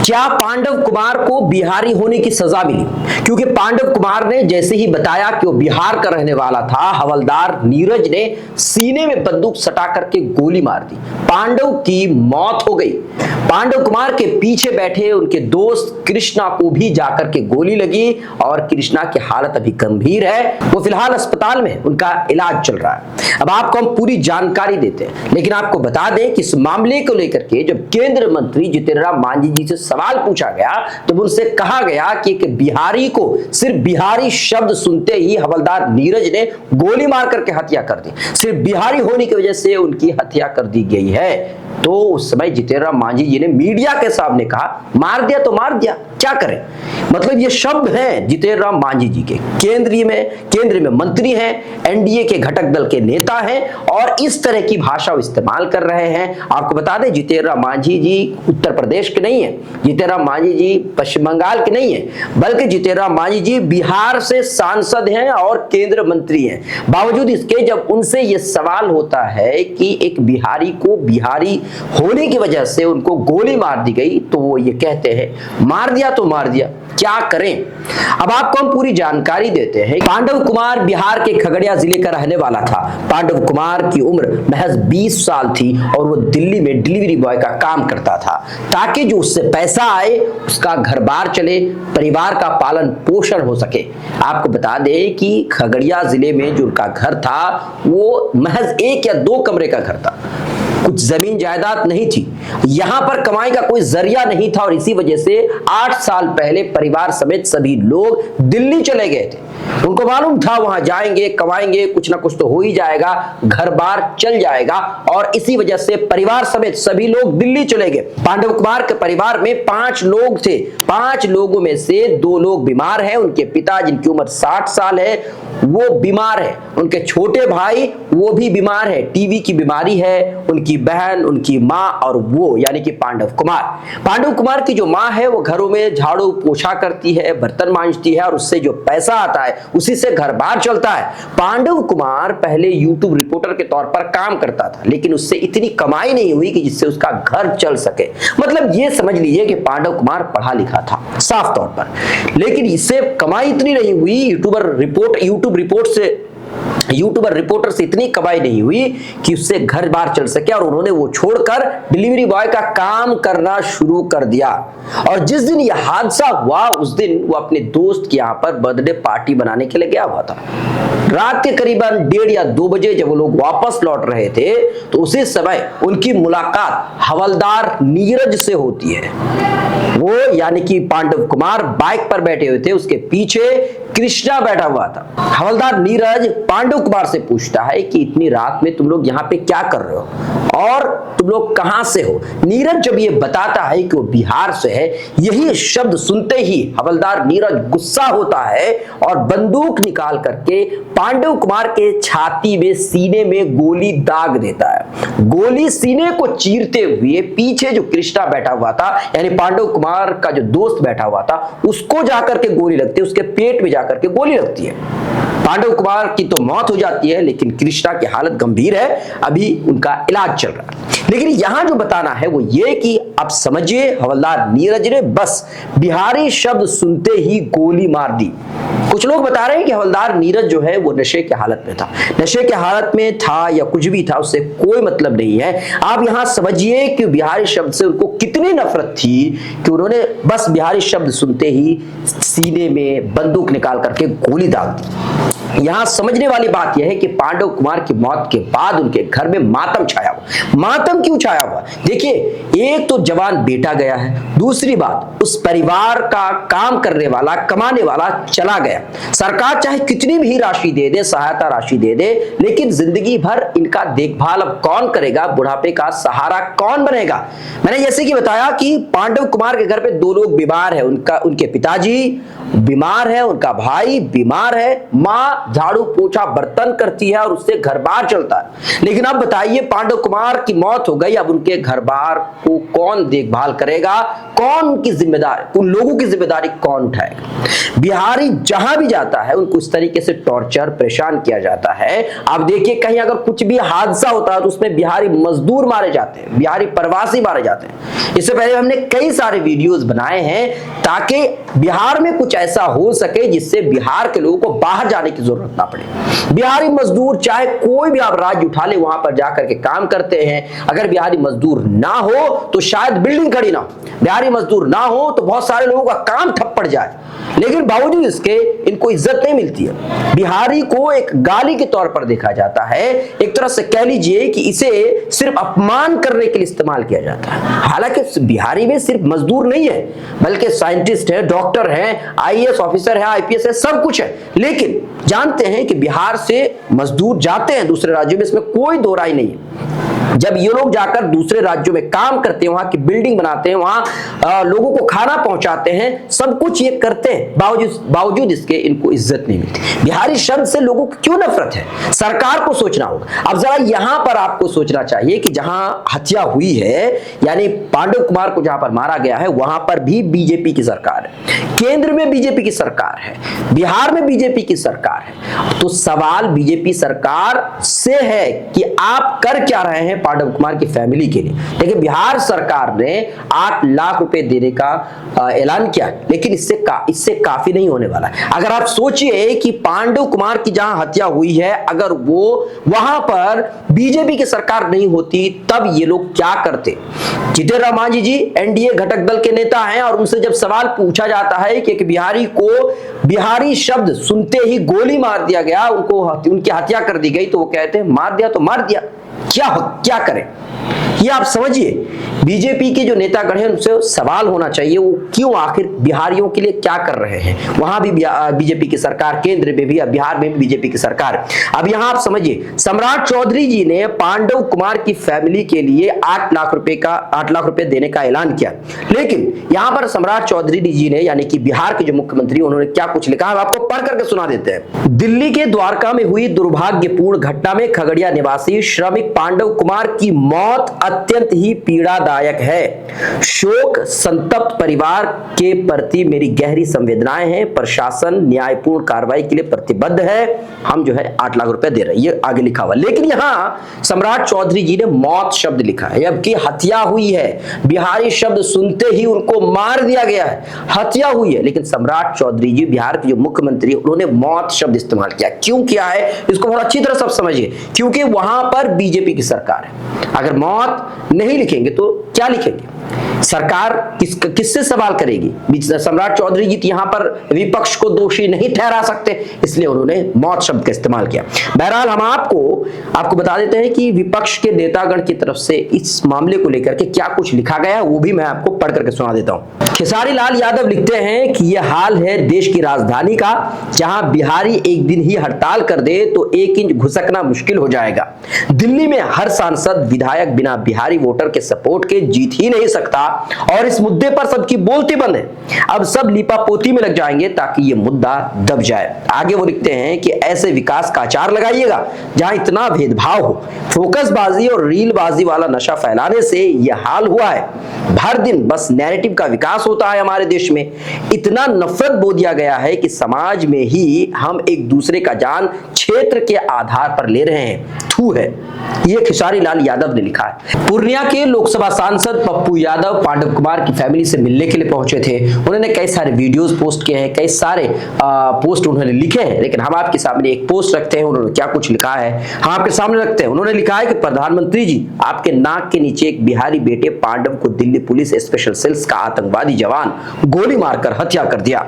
क्या पांडव कुमार को बिहारी होने की सजा मिली? क्योंकि पांडव कुमार ने जैसे ही बताया कि वो बिहार का रहने वाला था, हवलदार नीरज ने सीने में बंदूक सटा करके गोली मार दी। पांडव की मौत हो गई। पांडव कुमार के पीछे बैठे उनके दोस्त कृष्णा को भी जाकर के गोली लगी और कृष्णा की हालत अभी गंभीर है। वो फिलहाल अस्पताल में, उनका इलाज चल रहा है। अब आपको हम पूरी जानकारी देते हैं, लेकिन आपको बता दें कि इस मामले को लेकर के जब केंद्रीय मंत्री जितेंद्र राम मांझी जी से सवाल पूछा गया तो उनसे कहा गया कि एक बिहारी को सिर्फ बिहारी शब्द सुनते ही हवलदार नीरज ने गोली मार करके हत्या कर दी। सिर्फ बिहारी होने की वजह से उनकी हत्या कर दी गई है। तो उस समय जितेंद्र राम मांझी जी ने मीडिया के सामने कहा, मार दिया तो मार दिया, क्या करें। मतलब ये शब्द हैं जितेंद्र राम मांझी जी के। केंद्र में मंत्री हैं, एनडीए के घटक दल के नेता हैं और इस तरह की भाषा इस्तेमाल कर रहे हैं। आपको बता दें, जितेंद्र राम मांझी जी उत्तर प्रदेश के नहीं है, जितेंद्र राम मांझी जी पश्चिम बंगाल के नहीं है, बल्कि जितेंद्र राम मांझी जी बिहार से सांसद हैं और केंद्र मंत्री हैं। बावजूद इसके जब उनसे यह सवाल होता है कि एक बिहारी को बिहारी होने की वजह से उनको गोली मार दी गई, तो वो ये कहते हैं मार दिया तो मार दिया, क्या करें। अब आपको हम पूरी जानकारी देते हैं। पांडव कुमार बिहार के खगड़िया जिले का रहने वाला था। पांडव कुमार की उम्र महज 20 साल थी और वो दिल्ली में डिलीवरी बॉय का काम करता था, ताकि जो उससे पैसा आए उसका घर बार चले, परिवार का पालन पोषण हो सके। आपको बता दें कि खगड़िया जिले में जो उनका घर था वो महज 1 या 2 कमरे का घर था, कुछ जमीन जायदाद नहीं थी, यहां पर कमाई का कोई जरिया नहीं था और इसी वजह से 8 साल पहले परिवार समेत सभी लोग दिल्ली चले गए थे। उनको मालूम था वहां जाएंगे, कमाएंगे, कुछ ना कुछ तो हो ही जाएगा, घर बार चल जाएगा और इसी वजह से परिवार समेत सभी लोग दिल्ली चले गए। पांडव कुमार के परिवार में 5 लोग थे। 5 लोगों में से 2 लोग बीमार हैं। उनके पिता जिनकी उम्र 60 साल है वो बीमार है, उनके छोटे भाई वो भी बीमार है, टीबी की बीमारी है, उनकी बहन, उनकी माँ और वो यानी कि पांडव कुमार की जो माँ है वो घरों में झाड़ू पोछा करती है, बर्तन मांजती है और उससे जो पैसा आता है उसी से घर बार चलता है। पांडव कुमार पहले यूट्यूब रिपोर्टर के तौर पर काम करता था, लेकिन उससे इतनी कमाई नहीं हुई कि जिससे उसका घर चल सके। मतलब ये समझ लीजिए कि पांडव कुमार पढ़ा लिखा था साफ तौर पर, लेकिन इससे कमाई इतनी नहीं हुई। यूट्यूबर रिपोर्टर से इतनी कमाई नहीं हुई कि उससे घर बार चल सके और उन्होंने वो छोड़कर डिलीवरी बॉय का काम करना शुरू कर दिया। और जिस दिन यह हादसा हुआ उस दिन वो अपने दोस्त के यहाँ पर बर्थडे पार्टी बनाने के लिए गया हुआ था। रात के करीबन 1:30 या 2 बजे जब वो लोग वापस लौट रहे थे तो उसी समय उनकी मुलाकात हवलदार नीरज से होती है। वो यानी कि पांडव कुमार बाइक पर बैठे हुए थे, उसके पीछे कृष्णा बैठा हुआ था। हवलदार नीरज पांडव कुमार से पूछता है कि इतनी रात में तुम लोग यहाँ पे क्या कर रहे हो और तुम लोग कहां से हो। नीरज जब ये बताता है कि वो बिहार से है, यही शब्द सुनते ही हवलदार नीरज गुस्सा होता है और बंदूक निकाल करके पांडव कुमार के छाती में, सीने में गोली दाग देता है। गोली सीने को चीरते हुए पीछे जो कृष्णा बैठा हुआ था यानी पांडव कुमार का जो दोस्त बैठा हुआ था उसको जाकर के गोली लगती है, उसके पेट में जाकर के गोली लगती है। पांडव कुमार की तो मौत हो जाती है, लेकिन कृष्णा की हालत गंभीर है, अभी उनका इलाज चल रहा है। लेकिन यहां जो बताना है वो ये कि आप समझिए हवलदार नीरज ने बस बिहारी शब्द सुनते ही गोली मार दी। कुछ लोग बता रहे हैं कि हवलदार नीरज जो है वो नशे की हालत में था। नशे की हालत में था या कुछ भी था उससे कोई मतलब नहीं है। आप यहां समझिए कि बिहारी शब्द से उनको कितनी नफरत थी कि उन्होंने बस बिहारी शब्द सुनते ही सीने में बंदूक निकाल करके गोली दाग दी। यहां समझने वाली बात यह है कि पांडव कुमार की मौत के बाद उनके घर में मातम छाया हुआ। मातम क्यों छाया हुआ? देखिए, एक तो जवान बेटा गया है, दूसरी बात उस परिवार का काम करने वाला, कमाने वाला चला गया। सरकार चाहे कितनी भी राशि दे दे, सहायता राशि दे दे, लेकिन जिंदगी भर इनका देखभाल अब कौन करेगा? बुढ़ापे का सहारा कौन बनेगा? मैंने जैसे कि बताया कि पांडव कुमार के घर पे 2 लोग बीमार है, उनके पिताजी बीमार है, उनका भाई बीमार है, माँ झाड़ू पोछा बर्तन करती है और उससे घर बार चलता है। लेकिन अब बताइए, पांडव कुमार की मौत हो गई, अब उनके घर बार को कौन देखभाल करेगा, कौन उनकी जिम्मेदारी, उन लोगों की जिम्मेदारी कौन उठाएगा। बिहारी जहां भी जाता है उनको इस तरीके से टॉर्चर परेशान किया जाता है। अब देखिए, कहीं अगर कुछ भी हादसा होता है तो उसमें बिहारी मजदूर मारे जाते हैं, बिहारी प्रवासी मारे जाते हैं। इससे पहले हमने कई सारे वीडियोस बनाए हैं ताकि बिहार में कुछ ऐसा हो सके जिससे बिहार के लोगों को बाहर जाने की जरूरत ना पड़े। बिहारी मजदूर चाहे कोई भी आप राज्य उठा ले, वहां पर जाकर के काम करते हैं। अगर बिहारी मजदूर ना हो तो शायद बिल्डिंग खड़ी ना हो, बिहारी मजदूर ना हो तो बहुत सारे लोगों का काम ठप पड़ जाए, लेकिन बावजूद इसके इनको इज्जत नहीं मिलती है। बिहारी को एक गाली के तौर पर देखा जाता है, एक तरह से कह लीजिए कि इसे सिर्फ अपमान करने के लिए इस्तेमाल किया जाता है। हालांकि बिहारी में सिर्फ मजदूर नहीं है, बल्कि साइंटिस्ट है, डॉक्टर है, आईएएस ऑफिसर है, आईपीएस है, सब कुछ है। लेकिन जानते हैं कि बिहार से मजदूर जाते हैं दूसरे राज्यों में, इसमें कोई दो राय नहीं है। जब ये लोग जाकर दूसरे राज्यों में काम करते हैं, वहां की बिल्डिंग बनाते हैं, वहां लोगों को खाना पहुंचाते हैं, सब कुछ ये करते हैं, बावजूद इसके इनको इज्जत नहीं मिलती। बिहारी शब्द से लोगों को क्यों नफरत है, सरकार को सोचना होगा। अब जरा यहां पर आपको सोचना चाहिए कि जहां हत्या हुई है, यानी पांडव कुमार को जहां पर मारा गया है, वहां पर भी बीजेपी की सरकार है, केंद्र में बीजेपी की सरकार है, बिहार में बीजेपी की सरकार है। तो सवाल बीजेपी सरकार से है कि आप कर क्या रहे हैं पांडव कुमार की फैमिली के लिए। लेकिन बिहार सरकार ने 8 लाख रुपए देने का ऐलान किया, लेकिन इससे काफी नहीं होने वाला है। अगर आप सोचिए कि पांडव कुमार की जहां हत्या हुई है, अगर वो वहां पर बीजेपी की सरकार नहीं होती, तब ये लोग क्या करते। जीतन राम मांझी जी एनडीए घटक दल के नेता हैं और उनसे जब सवाल पूछा जाता है कि एक बिहारी को बिहारी शब्द सुनते ही गोली मार दिया गया, उनकी हत्या कर दी गई, तो वो कहते हैं मार दिया तो मार दिया, क्या करें। ये आप समझिए, बीजेपी के जो नेतागण हैं उनसे सवाल होना चाहिए, वो क्यों आखिर बिहारियों के लिए क्या कर रहे हैं। वहां भी बीजेपी की सरकार, केंद्र में भी, बिहार में भी बीजेपी की सरकार। अब यहां आप समझिए, सम्राट चौधरी जी ने पांडव कुमार की फैमिली के लिए 8 लाख रुपए देने का ऐलान किया। लेकिन यहां पर सम्राट चौधरी जी ने, यानी कि बिहार के जो मुख्यमंत्री, उन्होंने क्या कुछ लिखा है आपको पढ़ करके सुना देते हैं। दिल्ली के द्वारका में हुई दुर्भाग्यपूर्ण घटना में खगड़िया निवासी श्रमिक पांडव कुमार की मौत अत्यंत ही पीड़ादायक है। शोक संतप्त परिवार के प्रति मेरी गहरी संवेदनाएं हैं। प्रशासन न्यायपूर्ण कार्रवाई के लिए प्रतिबद्ध है। हम जो है 8 लाख रुपए दे रहे हैं, ये आगे लिखा हुआ। लेकिन यहां सम्राट चौधरी जी ने मौत शब्द लिखा है, जबकि हत्या हुई है। बिहारी शब्द सुनते ही उनको मार दिया गया है, हत्या हुई है। लेकिन सम्राट चौधरी जी, बिहार के जो मुख्यमंत्री, उन्होंने मौत शब्द इस्तेमाल किया। क्यों किया है इसको बहुत अच्छी तरह सब समझिए, क्योंकि वहां पर बीजेपी की सरकार है। अगर मौत नहीं लिखेंगे तो क्या लिखेंगे? सरकार किससे सवाल करेगी? सम्राट चौधरी जी यहां पर विपक्ष को दोषी नहीं ठहरा सकते, इसलिए उन्होंने मौत शब्द का इस्तेमाल किया। बहरहाल हम आपको बता देते हैं कि विपक्ष के नेतागण की तरफ से इस मामले को लेकर के क्या कुछ लिखा गया है, वो भी मैं आपको पढ़ करके सुना देता हूं। खेसारी लाल यादव लिखते हैं कि यह हाल है देश की राजधानी का, जहां बिहारी एक दिन ही हड़ताल कर दे तो 1 इंच घुसकना मुश्किल हो जाएगा। दिल्ली में हर सांसद विधायक बिना बिहारी वोटर के सपोर्ट के जीत ही नहीं सकता और इस मुद्दे पर सबकी बोलती बंद है। अब सब लीपापोती में लग जाएंगे ताकि ये मुद्दा दब जाए। आगे वो लिखते हैं कि ऐसे विकास का आचार लगाइएगा जहां इतना भेदभाव हो। फोकसबाजी और रीलबाजी वाला नशा फैलाने से यह हाल हुआ है। हर दिन बस नैरेटिव का विकास होता है हमारे देश में। इतना नफरत बो दिया गया है कि समाज में ही हम एक दूसरे का जान क्षेत्र के आधार पर ले रहे हैं। थू है, ये खेसारी लाल यादव ने लिखा है। पूर्णिया के लोकसभा सांसद पप्पू यादव पांडव कुमार की फैमिली से मिलने के लिए पहुंचे थे। उन्होंने कई सारे वीडियोस पोस्ट किए हैं, कई सारे पोस्ट उन्होंने लिखे हैं, लेकिन हम आपके सामने एक पोस्ट रखते हैं। उन्होंने क्या कुछ लिखा है हम आपके सामने रखते हैं। उन्होंने लिखा है कि प्रधानमंत्री जी, आपके नाक के नीचे एक बिहारी बेटे पांडव को दिल्ली पुलिस स्पेशल सेल्स का आतंकवादी जवान गोली मारकर हत्या कर दिया।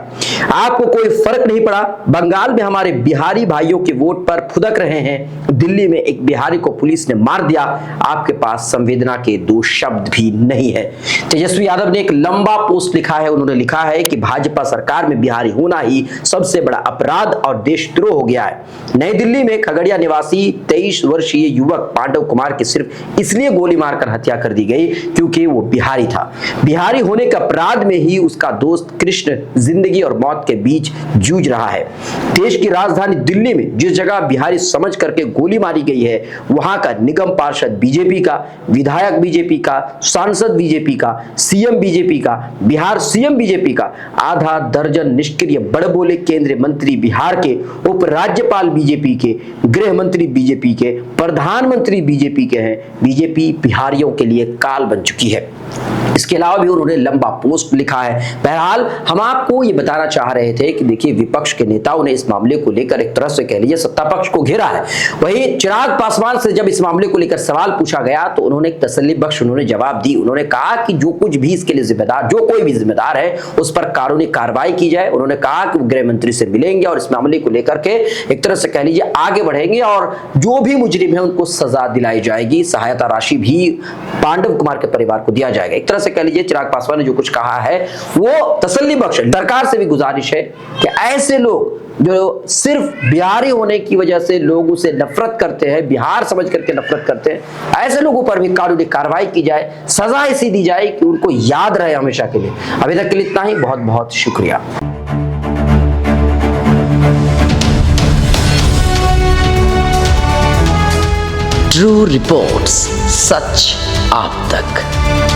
आपको कोई फर्क नहीं पड़ा। बंगाल में हमारे बिहारी भाइयों के वोट पर फुदक रहे हैं। दिल्ली में एक एक बिहारी को पुलिस ने मार दिया, आपके पास संवेदना के दो शब्द भी नहीं है। तेजस्वी यादव ने एक लंबा पोस्ट लिखा है। उन्होंने लिखा है कि भाजपा सरकार में बिहारी होना ही सबसे बड़ा अपराध और देशद्रोह हो गया है। नई दिल्ली में खगड़िया निवासी 23 वर्षीय युवक पांडव कुमार की सिर्फ इसलिए गोली मारकर हत्या कर दी गई क्योंकि वो बिहारी था। बिहारी होने के अपराध में ही उसका दोस्त कृष्ण जिंदगी और मौत के बीच जूझ रहा है। देश की राजधानी दिल्ली में जिस जगह बिहारी समझ करके गोली मारी गई है, वहां का निगम पार्षद बीजेपी का, विधायक बीजेपी का, सांसद बीजेपी का, सीएम बीजेपी का, बिहार सीएम बीजेपी का, आधा दर्जन निष्क्रिय बड़बोले केंद्रीय मंत्री बिहार के, उपराज्यपाल बीजेपी के, गृह मंत्री बीजेपी के, प्रधानमंत्री बीजेपी के हैं। बीजेपी बिहारियों के लिए काल बन चुकी है। इसके अलावा भी उन्होंने लंबा पोस्ट लिखा है। बहरहाल हम आपको ये बताना चाह रहे थे कि देखिए, विपक्ष के नेताओं ने इस मामले को लेकर एक तरह से कह लीजिए सत्ता पक्ष को घेरा है। वहीं चिराग पासवान से जब इस मामले को लेकर सवाल पूछा गया तो उन्होंने एक तसल्ली बख्श जवाब दी। उन्होंने कहा कि जो कुछ भी इसके लिए जिम्मेदार, जो कोई भी जिम्मेदार है, उस पर कानूनी कार्रवाई की जाए। उन्होंने कहा कि वो गृह मंत्री से मिलेंगे और इस मामले को लेकर के एक तरह से कह लीजिए आगे बढ़ेंगे और जो भी मुजरिम है उनको सजा दिलाई जाएगी। सहायता राशि भी पांडव कुमार के परिवार को दिया जाएगा। एक तरह से कह लीजिए चिराग पासवान ने जो कुछ कहा है वो तसल्ली बख्श है। सरकार से भी गुजारिश है कि ऐसे लोग जो सिर्फ बिहारी होने की वजह से लोग उसे नफरत करते हैं, बिहार समझ करके नफरत करते हैं, ऐसे लोगों पर भी कानूनी कार्रवाई की जाए, सजा ऐसी दी जाए कि उनको याद रहे हमेशा के लिए। अभी तक के लिए इतना ही। बहुत बहुत शुक्रिया। ट्रू रिपोर्ट्स, सच आप तक।